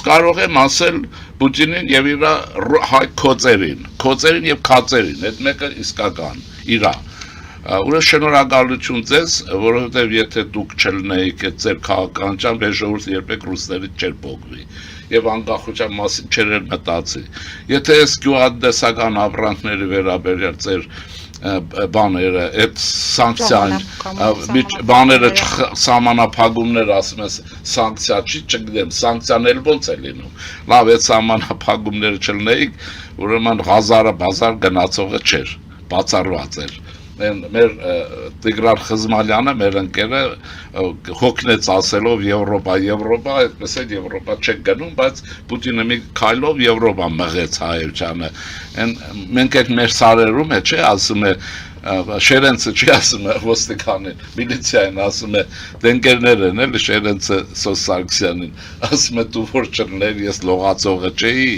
կարող եմ ասել Պուտինին եւ իր հայ քոծերին եւ քացերին, այդ մեկը իսկական իրա։ Ուրեմն շնորհակալություն ձեզ, որովհետեւ եթե դուք չլնեիք այդ ձեր քաղաքականությամբ, այս ժողովուրդը երբեք ռուսներից չէր փոխվի եւ անկախության մասին չէր մտածի։ Եթե այս գյուղատնտեսական ապրանքների վերաբերյալ ձեր բաները, այդ սանկցիան, բաները սահմանափակումներ, ասում ես, սանկցիա չի, չգիտեմ, սանկցիան էլ ոնց է լինում։ Լավ, այդ սահմանափակումները չլնեիք, ուրեմն Ղազարը բազար գնացողը չէր, բացառված էր։ Մեր Տիգրան Խզմալյանը, մեր ընկերը, հոգնեց ասելով Եվրոպա, այդպես է Եվրոպա չեք գնում, բայց Պուտինը մի քայլով Եվրոպա մղեց հայությանը։ Մենք այդ մեր սարերում է, չէ, ասում է Շերենցը չի ասում է ոստիկանին, միլիցիային ասում է դենկերներ են, էլի Շերենցը Սոս Սարգսյանին, ասում է դու որ չլներ, ես լողացողը չէի։